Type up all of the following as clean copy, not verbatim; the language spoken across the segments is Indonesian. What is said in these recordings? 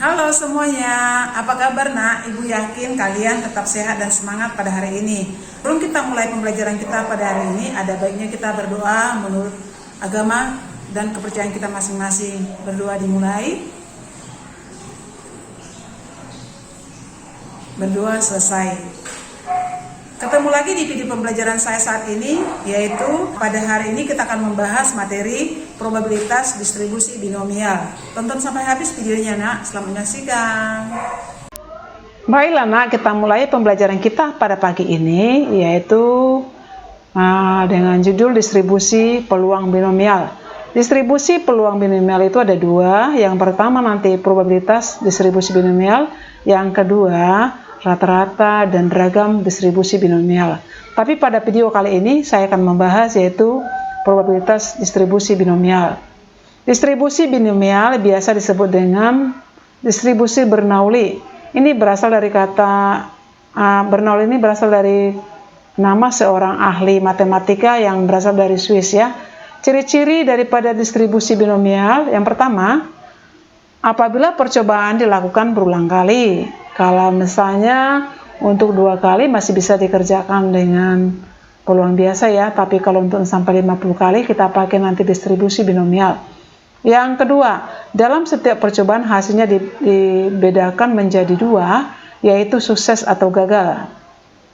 Halo semuanya, apa kabar nak? Ibu yakin kalian tetap sehat dan semangat pada hari ini. Sebelum kita mulai pembelajaran kita pada hari ini, ada baiknya kita berdoa menurut agama dan kepercayaan kita masing-masing. Berdoa dimulai, berdoa selesai. Ketemu lagi di video pembelajaran saya saat ini, yaitu pada hari ini kita akan membahas materi probabilitas distribusi binomial. Tonton sampai habis videonya nak, selamat menyaksikan. Baiklah nak, kita mulai pembelajaran kita pada pagi ini, yaitu dengan judul distribusi peluang binomial. Distribusi peluang binomial itu ada dua. Yang pertama nanti probabilitas distribusi binomial, yang kedua rata-rata dan ragam distribusi binomial. Tapi pada video kali ini saya akan membahas yaitu probabilitas distribusi binomial. Distribusi binomial biasa disebut dengan distribusi Bernoulli. Ini berasal dari kata Bernoulli, ini berasal dari nama seorang ahli matematika yang berasal dari Swiss ya. Ciri-ciri daripada distribusi binomial, yang pertama, apabila percobaan dilakukan berulang kali. Kalau misalnya untuk 2 kali masih bisa dikerjakan dengan peluang biasa ya, tapi kalau untuk sampai 50 kali kita pakai nanti distribusi binomial. Yang kedua, dalam setiap percobaan hasilnya dibedakan menjadi 2, yaitu sukses atau gagal.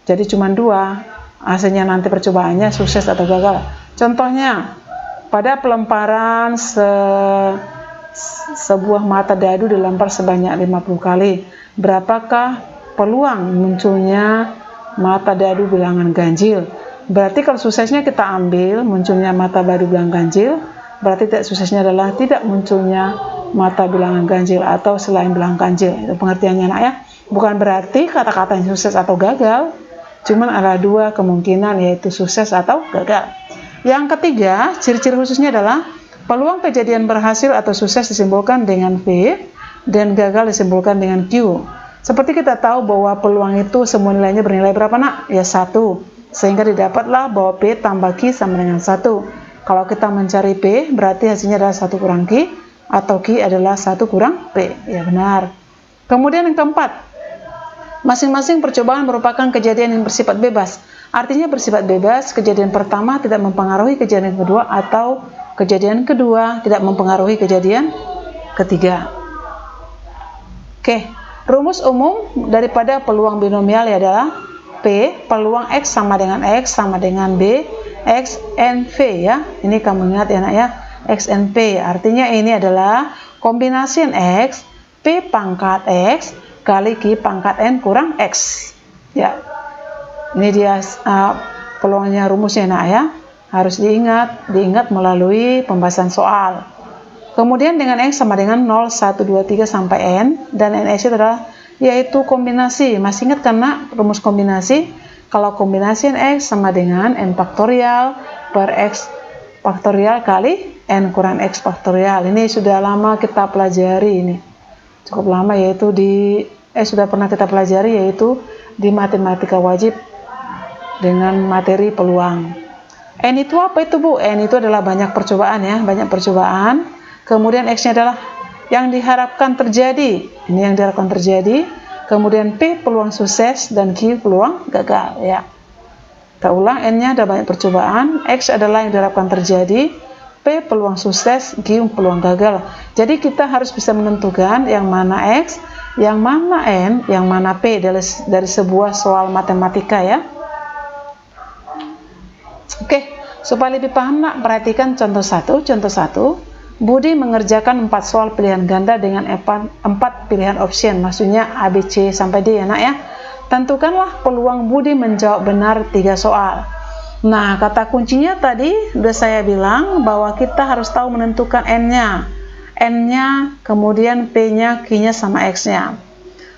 Jadi cuma 2 hasilnya nanti percobaannya, sukses atau gagal. Contohnya, pada pelemparan sebuah mata dadu dilempar sebanyak 50 kali. Berapakah peluang munculnya mata dadu bilangan ganjil? Berarti kalau suksesnya kita ambil munculnya mata dadu bilangan ganjil, berarti tidak suksesnya adalah tidak munculnya mata bilangan ganjil atau selain bilangan ganjil. Itu pengertiannya nak ya. Bukan berarti kata-katanya sukses atau gagal, cuman ada 2 kemungkinan yaitu sukses atau gagal. Yang ketiga, ciri-ciri khususnya adalah peluang kejadian berhasil atau sukses disimbolkan dengan V dan gagal disimbolkan dengan Q. Seperti kita tahu bahwa peluang itu semua nilainya bernilai berapa nak? Ya 1. Sehingga didapatlah bahwa P tambah Q sama dengan 1. Kalau kita mencari P berarti hasilnya adalah 1 kurang Q atau Q adalah 1 kurang P. Ya benar. Kemudian yang keempat, masing-masing percobaan merupakan kejadian yang bersifat bebas. Artinya bersifat bebas, kejadian pertama tidak mempengaruhi kejadian kedua atau kejadian kedua tidak mempengaruhi kejadian ketiga. Oke, rumus umum daripada peluang binomial adalah P, peluang X sama dengan X sama dengan B, X, N, V ya. Ini kamu ingat ya nak ya, X, N, P. Artinya ini adalah kombinasi X, P pangkat X, kali Q pangkat N kurang X. Ya, ini dia peluangnya rumusnya nak ya. Harus diingat melalui pembahasan soal. Kemudian dengan X sama dengan 0, 1, 2, 3 sampai N, dan NX itu adalah yaitu kombinasi. Masih ingat karena rumus kombinasi? Kalau kombinasi X sama dengan N faktorial per X faktorial kali N kurang X faktorial. Ini sudah lama kita pelajari ini. Cukup lama yaitu sudah pernah kita pelajari yaitu di matematika wajib dengan materi peluang. N itu apa itu Bu? N itu adalah banyak percobaan ya, banyak percobaan. Kemudian X-nya adalah yang diharapkan terjadi. Ini yang diharapkan terjadi. Kemudian P peluang sukses dan Q peluang gagal ya. Kita ulang, N-nya ada banyak percobaan, X adalah yang diharapkan terjadi, P peluang sukses, Q peluang gagal. Jadi kita harus bisa menentukan yang mana X, yang mana N, yang mana P dari sebuah soal matematika ya. Oke, supaya lebih paham nak, perhatikan contoh 1. Contoh 1, Budi mengerjakan 4 soal pilihan ganda dengan 4 pilihan option, maksudnya A, B, C sampai D ya nak ya. Tentukanlah peluang Budi menjawab benar 3 soal. Nah, kata kuncinya tadi sudah saya bilang bahwa kita harus tahu menentukan N-nya. N-nya, kemudian P-nya, Q-nya sama X-nya.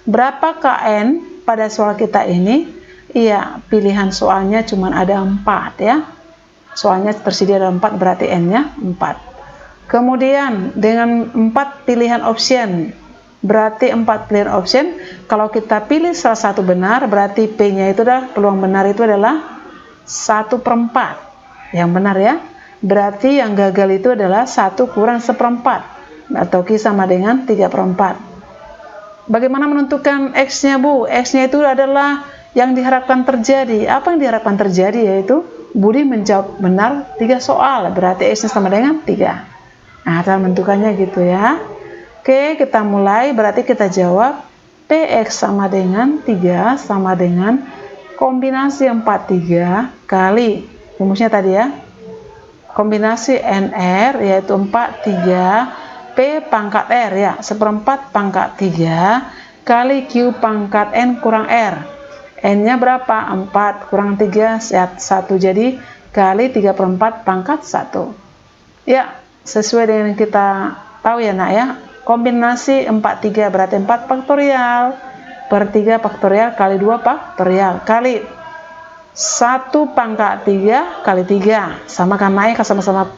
Berapakah N pada soal kita ini? Iya, pilihan soalnya cuma ada 4 ya. Soalnya tersedia ada 4, berarti N-nya 4. Kemudian dengan 4 pilihan option, berarti 4 pilihan option, kalau kita pilih salah satu benar, berarti P-nya itu adalah peluang benar itu adalah 1/4 yang benar ya. Berarti yang gagal itu adalah 1 kurang 1/4 atau Q sama dengan 3/4. Bagaimana menentukan X-nya Bu? X-nya itu adalah yang diharapkan terjadi. Apa yang diharapkan terjadi? Yaitu Budi menjawab benar 3 soal, berarti X-nya sama dengan 3. Nah, cara menentukannya gitu ya. Oke, kita mulai, berarti kita jawab PX sama dengan 3 sama dengan kombinasi 43 kali rumusnya tadi ya. Kombinasi NR yaitu 43 P pangkat R ya, 1/4 pangkat 3 kali Q pangkat N kurang R. N-nya berapa? 4 kurang 3 1, jadi kali 3/4 pangkat 1. Ya, sesuai dengan yang kita tahu ya nak ya. Kombinasi 43 berarti 4 faktorial per 3 faktorial kali 2 faktorial kali 1 pangkat 3 kali 3. Sama kan naik sama-sama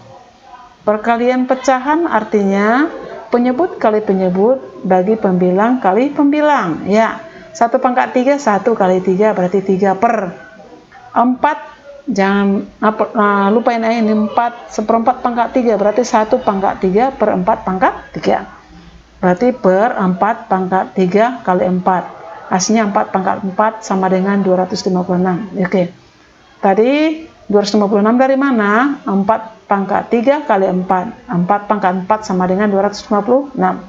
perkalian pecahan, artinya penyebut kali penyebut bagi pembilang kali pembilang ya. 1 pangkat 3 1 kali 3 berarti 3 per 4. Jangan lupain aja ini 4 1/4 pangkat 3 berarti 1 pangkat 3 per 4 pangkat 3 berarti per 4 pangkat 3 kali 4, hasilnya 4 pangkat 4 sama dengan 256. Oke, tadi 256 dari mana? 4 pangkat 3 kali 4. 4 pangkat 4 sama dengan 256.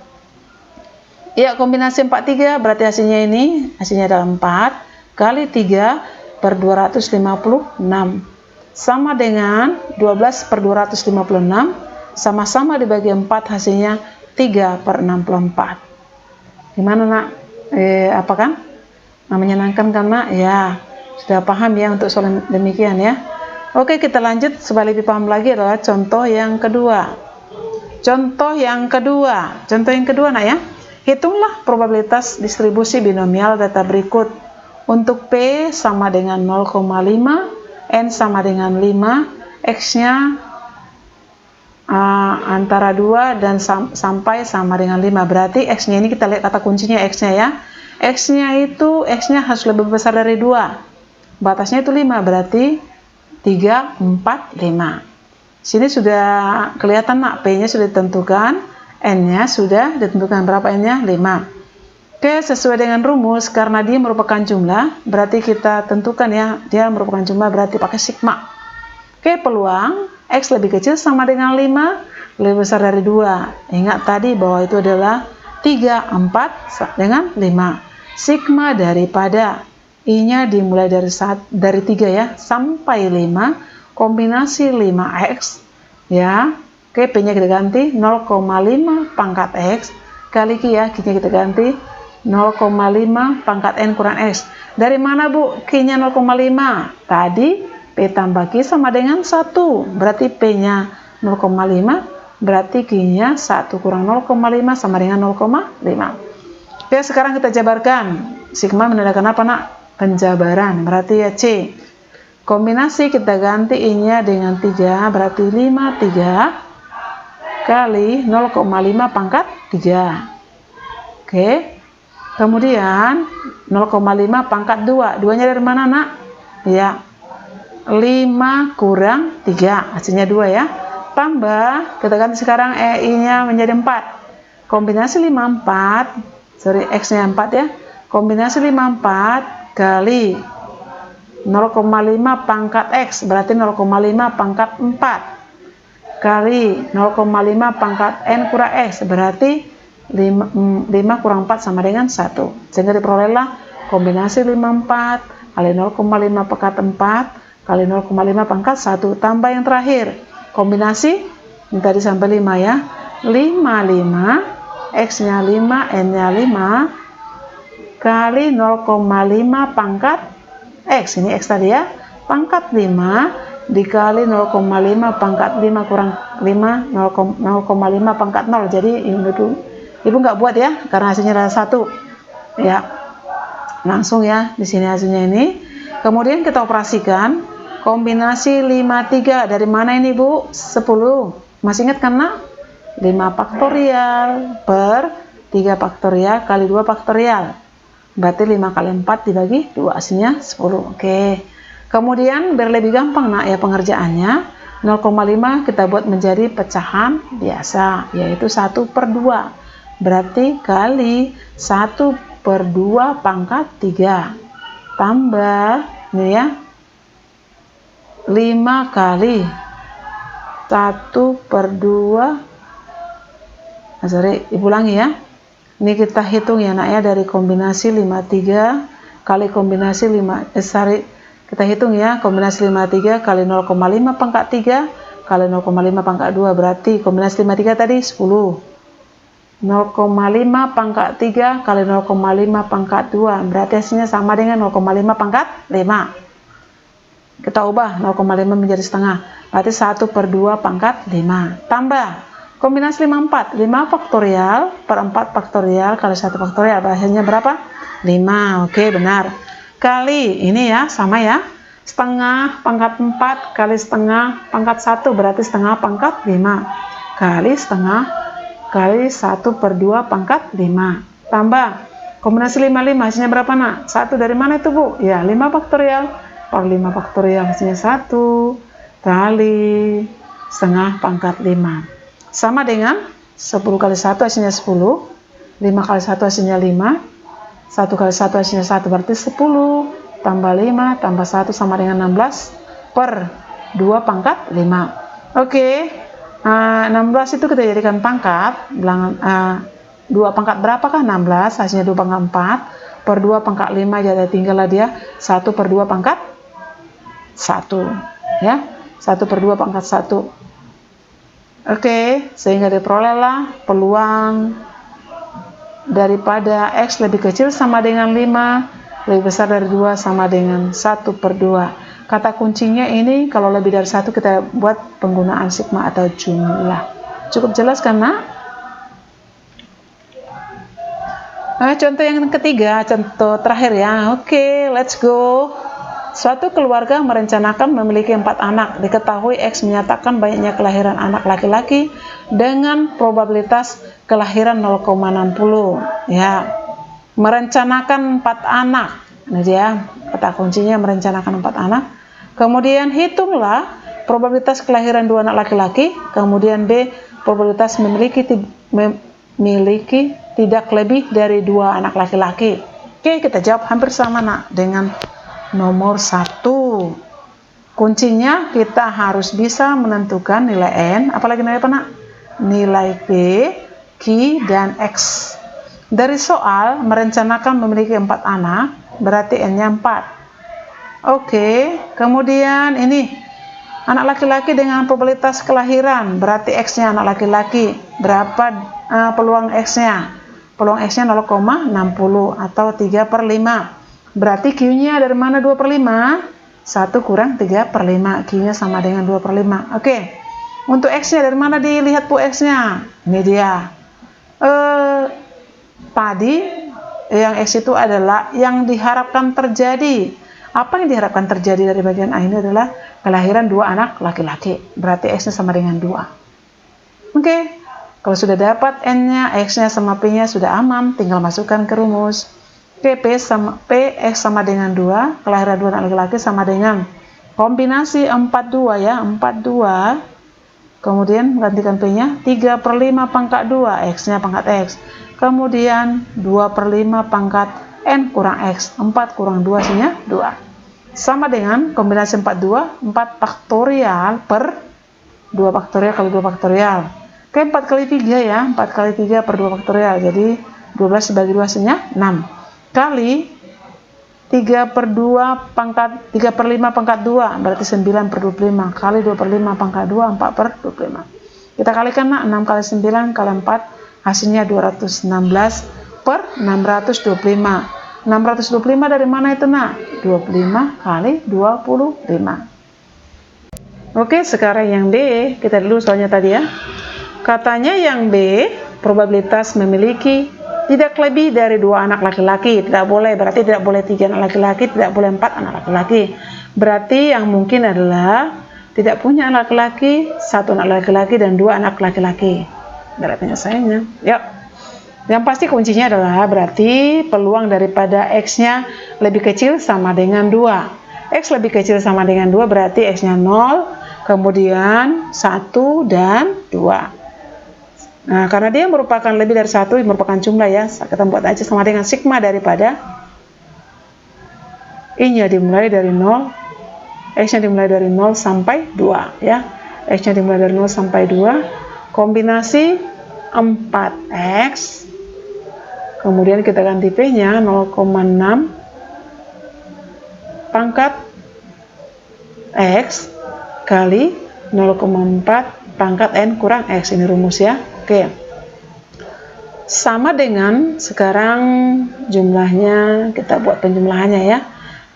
Ya, kombinasi 43 berarti hasilnya adalah 4 kali 3 per 256 sama dengan 12 per 256, sama-sama dibagi 4 hasilnya 3 per 64. Gimana nak? Apa kan? Menyenangkan kan nak? Ya, sudah paham ya untuk soal demikian ya. Oke, kita lanjut supaya lebih paham lagi adalah contoh yang kedua. Contoh yang kedua nak ya. Hitunglah probabilitas distribusi binomial data berikut. Untuk P sama dengan 0,5, N sama dengan 5, X-nya antara 2 dan sampai sama dengan 5. Berarti X-nya ini kita lihat kata kuncinya X-nya ya. X-nya harus lebih besar dari 2. Batasnya itu 5, berarti 3, 4, 5. Sini sudah kelihatan nak, P-nya sudah ditentukan, N-nya sudah ditentukan. Berapa N-nya? 5. Oke, sesuai dengan rumus, karena dia merupakan jumlah, berarti kita tentukan ya, dia merupakan jumlah berarti pakai sigma. Oke, peluang X lebih kecil sama dengan 5, lebih besar dari 2. Ingat tadi bahwa itu adalah 3, 4 dengan 5. Sigma daripada I-nya dimulai dari 3 ya, sampai 5, kombinasi 5X ya. Oke, P-nya kita ganti 0,5 pangkat X kali Q ya, Q-nya kita ganti 0,5 pangkat N kurang X. Dari mana Bu? Q-nya 0,5. Tadi P tambah Q sama dengan 1. Berarti P-nya 0,5. Berarti Q-nya 1 kurang 0,5 sama dengan 0,5. Oke, sekarang kita jabarkan. Sigma menandakan apa nak? Penjabaran. Berarti ya C. Kombinasi kita ganti I-nya dengan 3. Berarti 5, 3 kali 0,5 pangkat 3. Oke. Kemudian 0,5 pangkat 2. 2-nya dari mana nak? Ya, 5 kurang 3. Hasilnya 2 ya. Tambah, kita ganti sekarang I-nya menjadi 4. Kombinasi X-nya 4 ya. Kombinasi 54 kali 0,5 pangkat X. Berarti 0,5 pangkat 4. Kali 0,5 pangkat N kurang X. Berarti 5 kurang 4 sama dengan 1. Sehingga diperolehlah kombinasi 54 kali 0,5 pangkat 4 kali 0,5 pangkat 1. Tambah yang terakhir, kombinasi ini tadi sampai 5 ya. 5 X-nya 5, N-nya 5 kali 0,5 pangkat X. Ini X tadi ya. Pangkat 5 dikali 0,5 pangkat 5 kurang 5, 0,5 pangkat 0. Jadi ibu nggak buat ya, karena hasilnya adalah 1 ya. Langsung ya di sini hasilnya ini. Kemudian kita operasikan kombinasi 53. Dari mana ini Bu? 10. Masih ingat kan nak? 5 faktorial per 3 faktorial kali 2 faktorial. Berarti 5 kali 4 dibagi 2, hasilnya 10. Oke. Kemudian biar lebih gampang nak ya pengerjaannya, 0,5 kita buat menjadi pecahan biasa, yaitu 1/2. berarti kali 1/2 pangkat 3 tambah ini ya 5 kali 1/2. Sorry, ulangi ya. Ini kita hitung ya nak ya, dari kombinasi 53 kali kombinasi 5 kita hitung ya, kombinasi 53 kali 0,5 pangkat 3 kali 0,5 pangkat 2, berarti kombinasi 53 tadi 10. 0,5 pangkat 3 kali 0,5 pangkat 2, berarti hasilnya sama dengan 0,5 pangkat 5. Kita ubah 0,5 menjadi setengah, berarti 1/2 pangkat 5 tambah kombinasi 54, 5 faktorial per 4 faktorial kali 1 faktorial, hasilnya berapa? 5. Oke, benar. Kali ini ya, sama ya, setengah pangkat 4 kali setengah pangkat 1, berarti setengah pangkat 5 kali setengah kali 1/2 pangkat 5 tambah kombinasi 55, hasilnya berapa nak? 1 dari mana itu Bu? Ya, 5 faktorial per 5 faktorial, hasilnya 1 kali setengah pangkat 5 sama dengan 10 kali 1 hasilnya 10, 5 kali 1 hasilnya 5, 1 kali 1 hasilnya 1, berarti 10 tambah 5 tambah 1 sama dengan 16 per 2 pangkat 5. Oke, 16 itu kita jadikan pangkat, 2 pangkat berapakah? 16, hasilnya 2 pangkat 4 per 2 pangkat 5, jadi tinggallah dia 1/2 pangkat 1 ya, 1/2 pangkat 1. Oke, sehingga diperolehlah peluang daripada X lebih kecil sama dengan 5, lebih besar dari 2 sama dengan 1/2. Kata kuncinya ini kalau lebih dari 1 kita buat penggunaan sigma atau jumlah. Cukup jelas kan nak? Contoh yang ketiga, contoh terakhir ya. Oke, let's go. Suatu keluarga merencanakan memiliki 4 anak. Diketahui X menyatakan banyaknya kelahiran anak laki-laki dengan probabilitas kelahiran 0,60. Ya, merencanakan 4 anak. Ini dia kata kuncinya, merencanakan 4 anak. Kemudian hitunglah probabilitas kelahiran 2 anak laki-laki. Kemudian B, probabilitas memiliki tidak lebih dari 2 anak laki-laki. Oke, kita jawab hampir sama nak dengan nomor 1. Kuncinya kita harus bisa menentukan nilai N, apalagi nilai apa nak? Nilai P, Q, dan X. Dari soal merencanakan memiliki 4 anak, berarti N-nya 4. Oke, kemudian ini anak laki-laki dengan probabilitas kelahiran, berarti X-nya anak laki-laki. Berapa peluang X-nya? Peluang X-nya 0,60 atau 3/5. Berarti Q-nya dari mana 2/5? 1 kurang 3/5. Q-nya sama dengan 2/5. Oke. Untuk X-nya dari mana dilihat Bu X-nya? Ini dia. Tadi yang X itu adalah yang diharapkan terjadi. Apa yang diharapkan terjadi dari bagian A ini adalah kelahiran 2 anak laki-laki. Berarti X-nya sama dengan 2. Oke. Kalau sudah dapat N-nya, X-nya sama P-nya sudah aman, tinggal masukkan ke rumus. P X sama dengan 2, kelahiran 2 anak laki-laki sama dengan kombinasi 42 ya, 42. Kemudian gantikan P-nya 3/5 pangkat 2, X-nya pangkat X. Kemudian 2/5 pangkat N kurang X, 4 kurang 2 hasilnya 2. Sama dengan kombinasi 42, 4 faktorial per 2 faktorial kali 2 faktorial. Oke, 4 kali 3 ya, 4 kali 3 per 2 faktorial, jadi 12 dibagi 2 hasilnya 6. Kali 3/2 pangkat 3/5 pangkat 2, berarti 9/25 kali 2/5 pangkat 2, 4/25. Kita kalikan nak, 6 kali 9 kali 4 hasilnya 216 per 625. 625 dari mana itu nak? 25 kali 25. Oke, sekarang yang B, kita dulu soalnya tadi ya. Katanya yang B, probabilitas memiliki tidak lebih dari 2 anak laki-laki. Tidak boleh, berarti tidak boleh 3 anak laki-laki, tidak boleh 4 anak laki-laki. Berarti yang mungkin adalah tidak punya anak laki-laki, 1 anak laki-laki, dan 2 anak laki-laki. Berarti penyelesaiannya. Yuk. Yang pasti kuncinya adalah berarti peluang daripada X-nya lebih kecil sama dengan 2. X lebih kecil sama dengan 2 berarti X-nya 0, kemudian 1 dan 2. Nah, karena dia merupakan lebih dari 1, merupakan jumlah ya, kita buat aja sama dengan sigma daripada I-nya dimulai dari 0, X-nya dimulai dari 0 sampai 2 ya. X-nya dimulai dari 0 sampai 2, kombinasi 4X, kemudian kita ganti P-nya 0,6 pangkat X kali 0,4 pangkat N kurang X. Ini rumus ya. Oke. Sama dengan sekarang jumlahnya, kita buat penjumlahannya ya.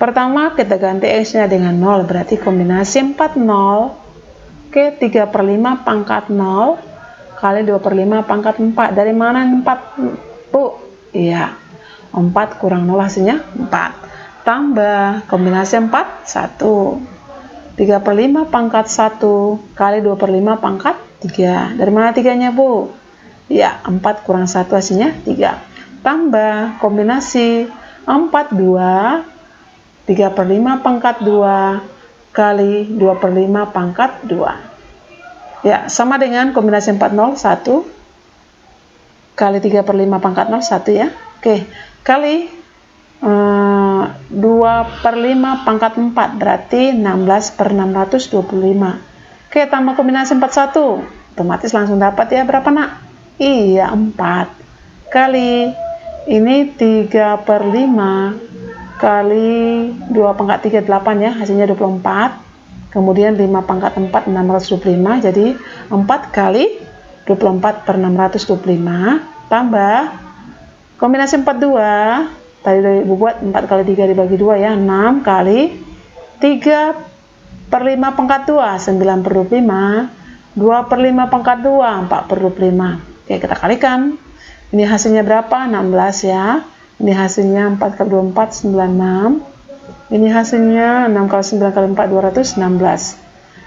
Pertama kita ganti X-nya dengan 0, berarti kombinasi 40 ke 3/5 pangkat 0 kali 2/5 pangkat 4. Dari mana 4, Bu? Iya, 4 kurang 0 hasilnya 4. Tambah kombinasi 4, 1. 3/5 pangkat 1 kali 2/5 pangkat 3. Dari mana 3-nya, Bu? Ya, 4 kurang 1 hasilnya 3. Tambah kombinasi 4, 2. 3/5 pangkat 2 kali 2/5 pangkat 2. Ya, sama dengan kombinasi 40, 1 kali 3/5 pangkat 0, 1 ya. Oke, kali 2/5 pangkat 4, berarti 16/625. Oke, tambah kombinasi 41, otomatis langsung dapat ya, berapa nak? Iya, 4 kali ini 3/5 kali 2 pangkat 3, 8 ya, hasilnya 24. Kemudian 5 pangkat 4, 625, jadi 4 kali 24/625 tambah kombinasi 42, tadi dari buat 4 kali 3 dibagi 2 ya, 6 kali 3/5 pangkat 2, 9/25, 2/5 pangkat 2, 4/25. Oke, kita kalikan. Ini hasilnya berapa? 16 ya. Ini hasilnya 4 kali 24, 96. Ini hasilnya 6 kali 9 kali 4, 216.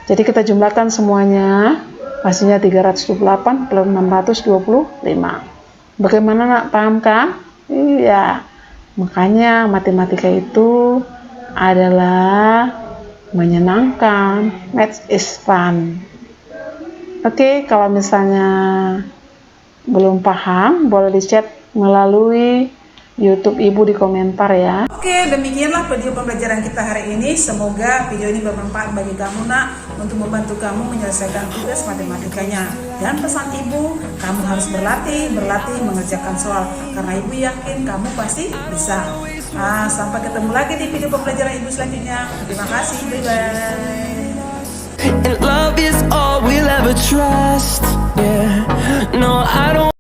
Jadi kita jumlahkan semuanya, hasilnya 328 plus 625. Bagaimana nak, paham kan? Iya. Makanya matematika itu adalah menyenangkan. Maths is fun. Oke, kalau misalnya belum paham, boleh di-chat melalui YouTube Ibu di komentar ya. Oke, demikianlah video pembelajaran kita hari ini. Semoga video ini bermanfaat bagi kamu nak, untuk membantu kamu menyelesaikan tugas matematikanya. Dan pesan Ibu, kamu harus berlatih mengerjakan soal, karena Ibu yakin kamu pasti bisa. Nah, sampai ketemu lagi di video pembelajaran Ibu selanjutnya. Terima kasih, bye-bye.